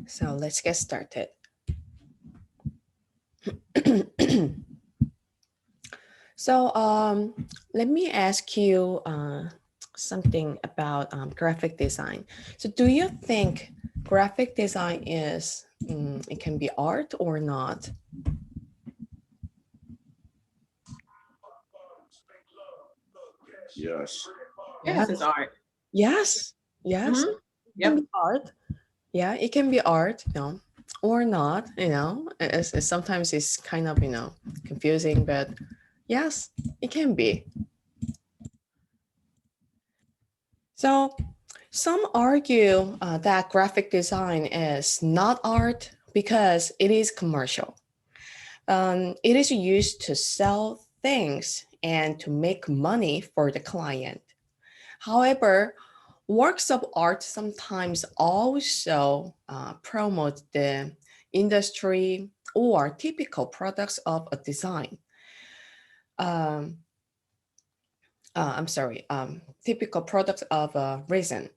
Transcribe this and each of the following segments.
So let's get started. So let me ask you something about graphic design. So do you think graphic design is, it can be art or not? Yes. Yes, Yes, it's art. yes, yes, Hmm. it can Yep. be art. Yeah, it can be art, or not, sometimes it's kind of, confusing, but yes, it can be. So some argue that graphic design is not art because it is commercial. It is used to sell things and to make money for the client. However, works of art sometimes also promote the industry or typical products of a design. Um, I'm sorry, typical products of a reason.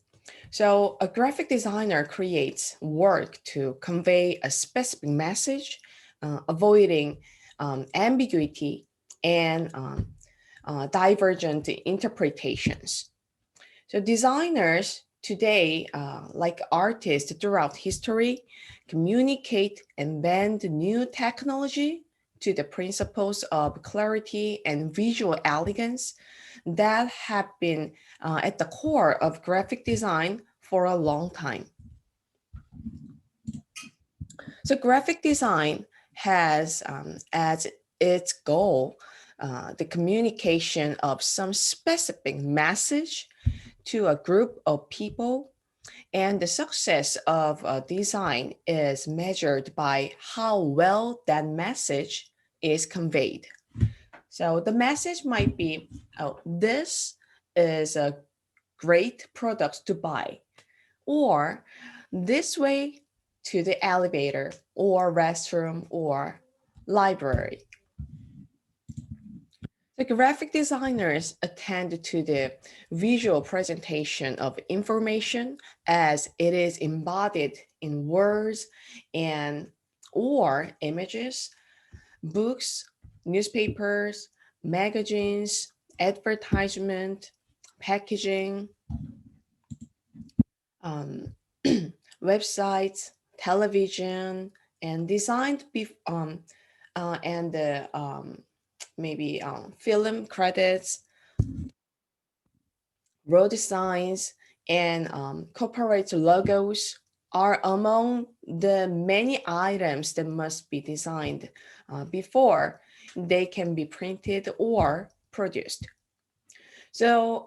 So a graphic designer creates work to convey a specific message, avoiding ambiguity and divergent interpretations. So designers today, like artists throughout history, communicate and bend new technology to the principles of clarity and visual elegance that have been at the core of graphic design for a long time. So graphic design has as its goal the communication of some specific message to a group of people, and the success of a design is measured by how well that message is conveyed. So the message might be, oh, this is a great product to buy, or this way to the elevator or restroom or library. The graphic designers attend to the visual presentation of information as it is embodied in words and or images, books, newspapers, magazines, advertisement, packaging, um, websites, television, and designed and maybe film credits, road signs, and corporate logos are among the many items that must be designed before they can be printed or produced. So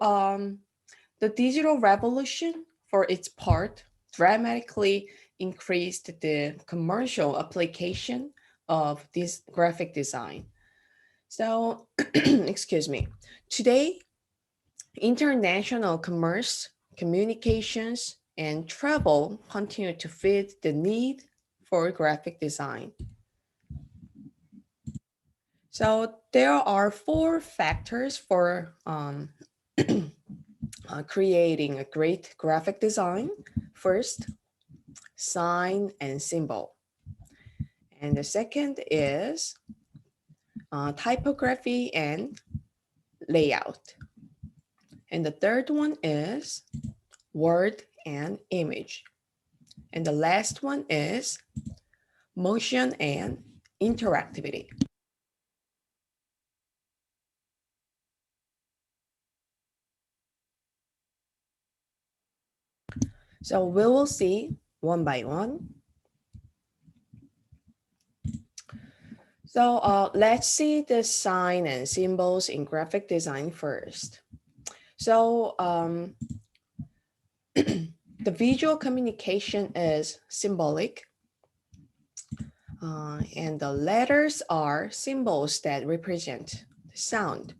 the digital revolution, for its part, dramatically increased the commercial application of this graphic design. So, excuse me. Today, international commerce, communications, and travel continue to fit the need for graphic design. So there are four factors for creating a great graphic design. First, sign and symbol. And the second is typography and layout. And the third one is word and image. And the last one is motion and interactivity. So we will see one by one. So let's see the sign and symbols in graphic design first. So the visual communication is symbolic, and the letters are symbols that represent the sound.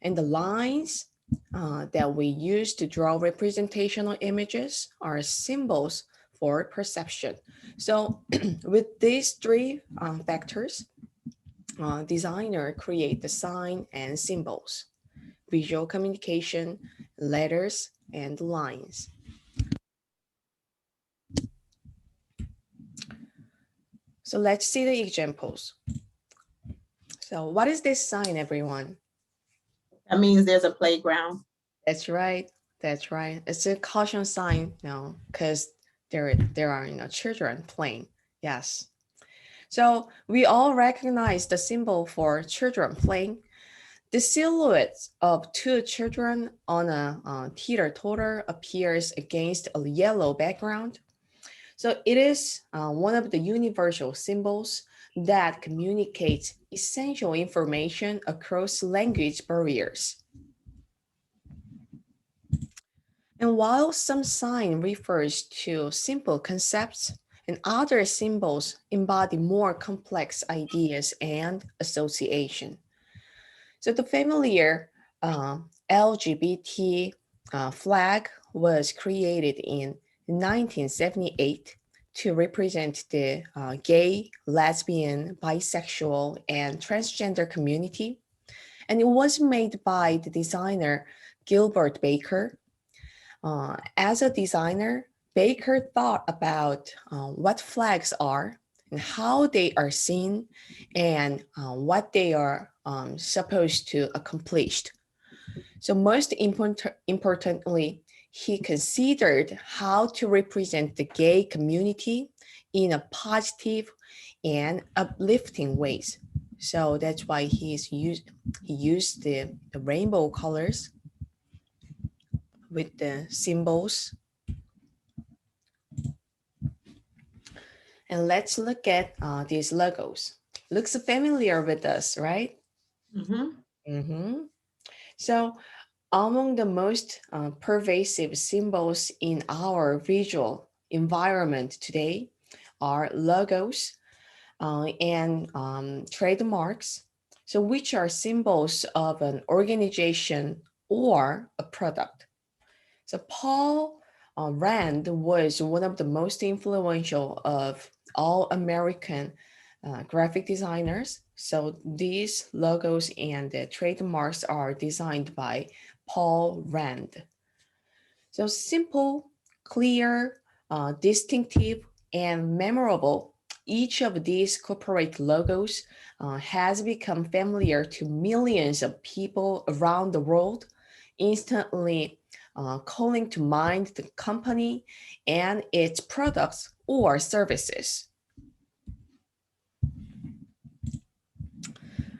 And the lines that we use to draw representational images are symbols for perception. So with these three vectors, designer create the sign and symbols, visual communication, letters, and lines. So let's see the examples. So what is this sign, everyone? That means there's a playground. That's right. That's right. It's a caution sign, because there are children playing. Yes. So we all recognize the symbol for children playing. The silhouette of two children on a teeter-totter appears against a yellow background. So it is one of the universal symbols that communicates essential information across language barriers. And while some sign refers to simple concepts, and other symbols embody more complex ideas and association. So the familiar LGBT flag was created in 1978 to represent the gay, lesbian, bisexual, and transgender community. And it was made by the designer Gilbert Baker. As a designer, Baker thought about what flags are and how they are seen and what they are supposed to accomplish. So most importantly, he considered how to represent the gay community in a positive and uplifting ways. So that's why he used the rainbow colors with the symbols. And let's look at these logos. Looks familiar with us, right? Mm-hmm. Mm-hmm. So among the most pervasive symbols in our visual environment today are logos and trademarks, so which are symbols of an organization or a product. So Paul Rand was one of the most influential of all American graphic designers. So these logos and the trademarks are designed by Paul Rand. So simple, clear, distinctive, and memorable. Each of these corporate logos has become familiar to millions of people around the world, instantly calling to mind the company and its products or services.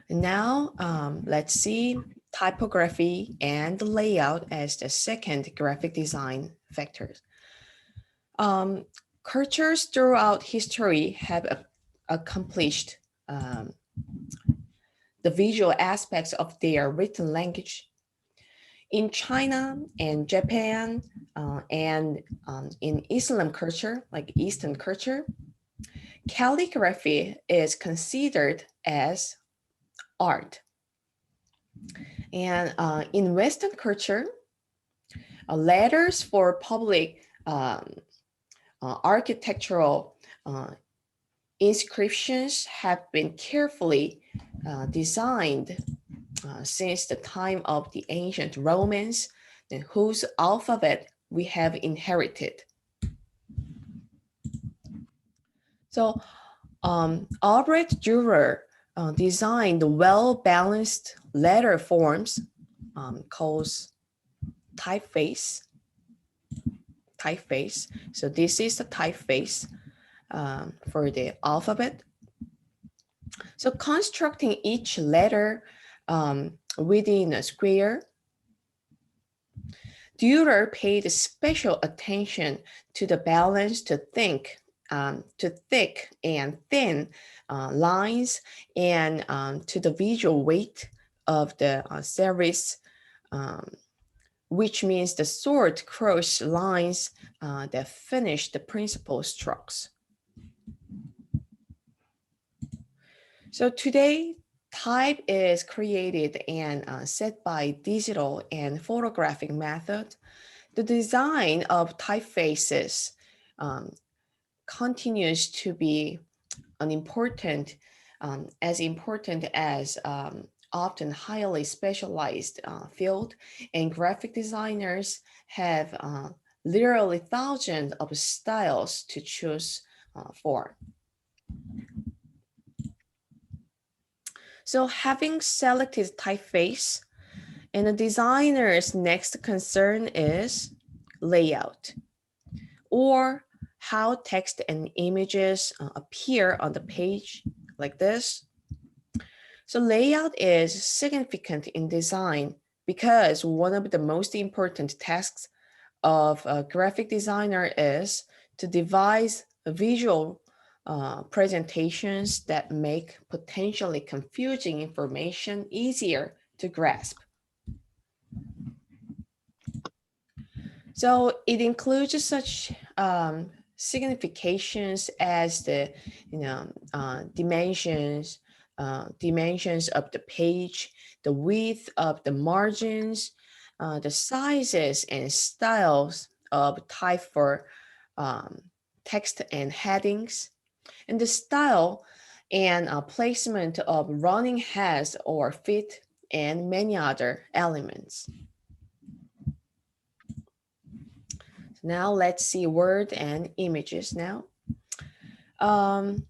Now, let's see typography and layout as the second graphic design factors. Um, Cultures throughout history have accomplished um, the visual aspects of their written language. In China and Japan and in Islam culture, like Eastern culture, calligraphy is considered as art. And in Western culture, letters for public architectural inscriptions have been carefully designed since the time of the ancient Romans, whose alphabet we have inherited. So Albrecht Dürer designed well-balanced letter forms called typeface. Typeface. So this is the typeface for the alphabet. So constructing each letter within a square, Dürer paid special attention to the balance to thick and thin lines and to the visual weight of the serifs, um, which means the short cross lines that finish the principal strokes. So today, type is created and set by digital and photographic method. The design of typefaces um, continues to be as important as often highly specialized field, and graphic designers have literally thousands of styles to choose for. So having selected typeface, and the designer's next concern is layout, or how text and images appear on the page like this. So layout is significant in design because one of the most important tasks of a graphic designer is to devise visual presentations that make potentially confusing information easier to grasp. So it includes such significations as the dimensions of the page, the width of the margins, the sizes and styles of type for um, text and headings, and the style and placement of running heads or feet, and many other elements. Now let's see word and images now. Um,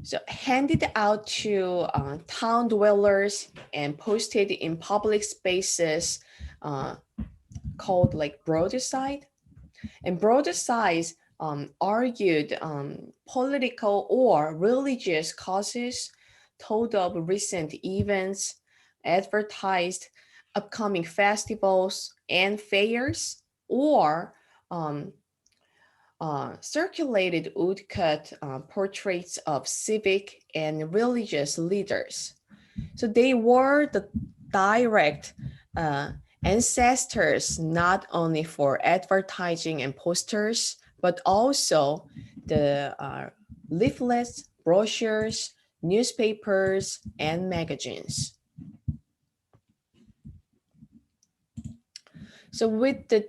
so handed out to town dwellers and posted in public spaces uh, called like broadside. And broadside argued political or religious causes, told of recent events, advertised upcoming festivals and fairs, or um, circulated woodcut portraits of civic and religious leaders. So they were the direct uh, ancestors not only for advertising and posters, but also the leaflets, brochures, newspapers, and magazines. So with the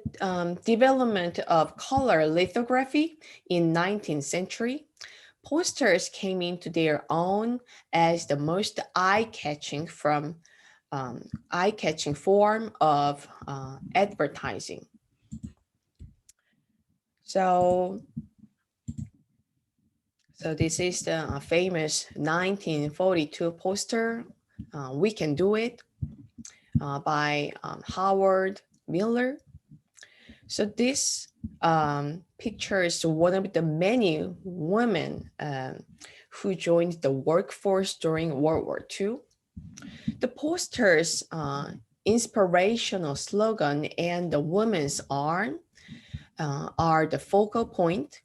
development of color lithography in 19th century, posters came into their own as the most eye-catching form of advertising. So, so this is the famous 1942 poster, "We Can Do It," by Howard Miller. So this picture is one of the many women who joined the workforce during World War II. The poster's inspirational slogan and the woman's arm are the focal point,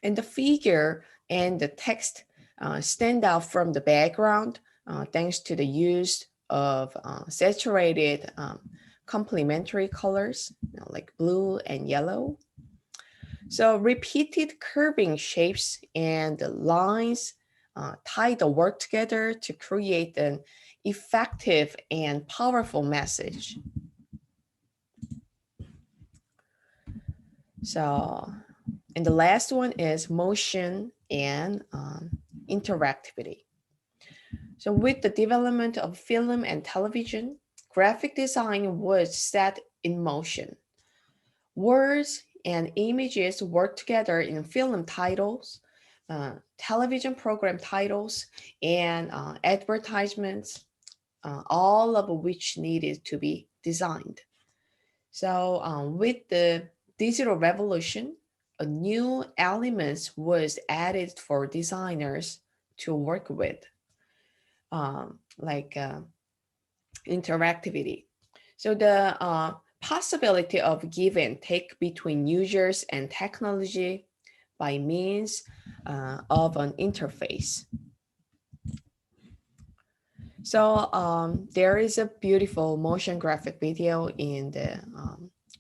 and the figure and the text stand out from the background thanks to the use of saturated complementary colors, like blue and yellow. So repeated curving shapes and the lines tie the work together to create an effective and powerful message. So, and the last one is motion and interactivity. So with the development of film and television, graphic design was set in motion. Words and images work together in film titles, television program titles, and advertisements, all of which needed to be designed. So with the digital revolution, a new elements was added for designers to work with, like interactivity. So the possibility of give and take between users and technology by means of an interface. So there is a beautiful motion graphic video in the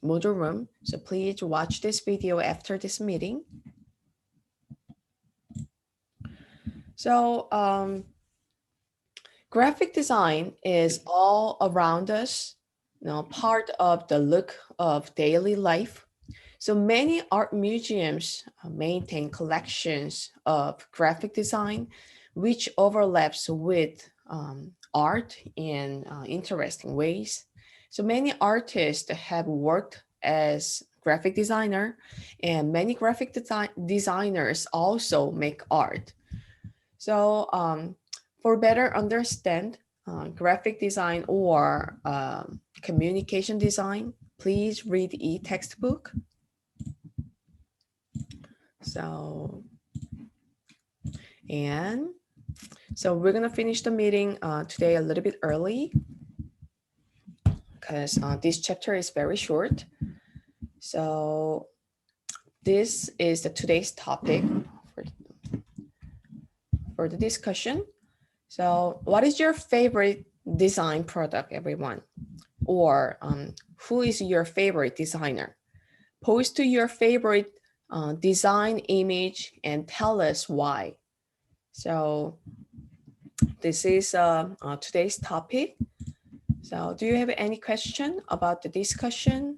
Moodle room. So please watch this video after this meeting. So graphic design is all around us, part of the look of daily life. So many art museums maintain collections of graphic design, which overlaps with art in interesting ways. So many artists have worked as graphic designer, and many graphic designers also make art. So For better understand graphic design or communication design, please read e-textbook. So, and so we're gonna finish the meeting today a little bit early because this chapter is very short. So this is today's topic for the discussion. So what is your favorite design product, everyone? Or who is your favorite designer? Post to your favorite design image and tell us why. So this is today's topic. So do you have any question about the discussion?